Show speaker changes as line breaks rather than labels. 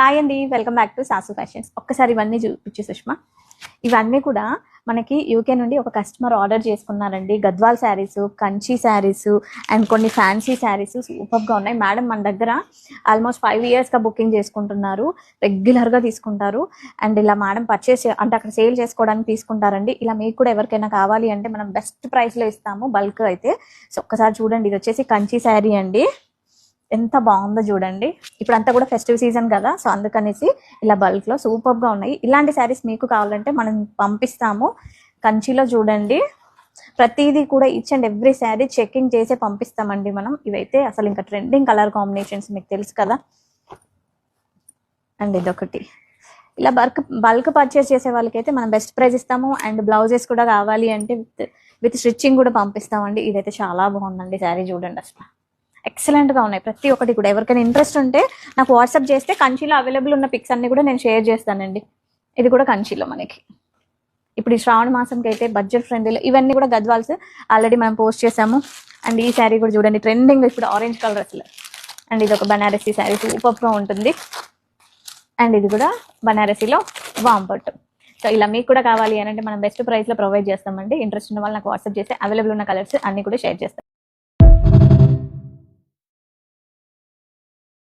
Hi అండి, welcome back to sauce fashions. ఒక్కసారి ఇవన్నీ చూపించు సుష్మా. ఇవన్నీ కూడా మనకి యూకే నుండి ఒక కస్టమర్ ఆర్డర్ చేసుకున్నారండి. గద్వాల్ శారీస్, కంచి శారీస్ అండ్ కొన్ని ఫ్యాన్సీ శారీస్ సూపర్గా ఉన్నాయి. మేడం మన దగ్గర ఆల్మోస్ట్ 5 yearsగా బుకింగ్ చేసుకుంటున్నారు, రెగ్యులర్గా తీసుకుంటారు. అండ్ ఇలా మేడం పర్చేస్ అంటే అక్కడ సేల్ చేసుకోవడానికి తీసుకుంటారండి. ఇలా మీకు కూడా ఎవరికైనా కావాలి అంటే మనం బెస్ట్ ప్రైస్లో ఇస్తాము బల్క్ అయితే. సో ఒక్కసారి చూడండి, ఇది వచ్చేసి కంచి శారీ అండి. ఎంత బాగుందో చూడండి. ఇప్పుడు అంతా కూడా ఫెస్టివ్ సీజన్ కదా, సో అందుకనేసి ఇలా బల్క్లో సూపర్గా ఉన్నాయి. ఇలాంటి శారీస్ మీకు కావాలంటే మనం పంపిస్తాము. కంచిలో చూడండి, ప్రతిదీ కూడా each and every sari checking చేసే పంపిస్తామండి మనం. ఇవైతే అసలు ఇంకా ట్రెండింగ్ కలర్ కాంబినేషన్స్ మీకు తెలుసు కదా. అండ్ ఇదొకటి, ఇలా బల్క్ పర్చేస్ చేసే వాళ్ళకైతే మనం బెస్ట్ ప్రైస్ ఇస్తాము. అండ్ బ్లౌజెస్ కూడా కావాలి అంటే విత్ స్టిచ్చింగ్ కూడా పంపిస్తామండి. ఇదైతే చాలా బాగుందండి శారీ, చూడండి అసలు ఎక్సలెంట్గా ఉన్నాయి ప్రతి ఒక్కటి కూడా. ఎవరికైనా ఇంట్రెస్ట్ ఉంటే నాకు వాట్సాప్ చేస్తే కంచిలో అవైలబుల్ ఉన్న పిక్స్ అన్ని కూడా నేను షేర్ చేస్తానండి. ఇది కూడా కంచిలో మనకి ఇప్పుడు ఈ శ్రావణ మాసంకి అయితే బడ్జెట్ ఫ్రెండ్లీలో ఇవన్నీ కూడా గద్వాల్స్ ఆల్రెడీ మనం పోస్ట్ చేసాము. అండ్ ఈ శారీ కూడా చూడండి, ట్రెండింగ్ ఇప్పుడు ఆరెంజ్ కలర్ అసలు. అండ్ ఇది ఒక బనారసీ శారీ, సూపర్గా ఉంటుంది. అండ్ ఇది కూడా బనారసీలో వాంపట్టు. సో ఇలా మీకు కూడా కావాలి అని అంటే మనం బెస్ట్ ప్రైస్లో ప్రొవైడ్ చేస్తామండి. ఇంట్రెస్ట్ ఉన్న వాళ్ళు నాకు వాట్సాప్ చేస్తే అవైలబుల్ ఉన్న కలర్స్ అన్ని కూడా షేర్ చేస్తాం.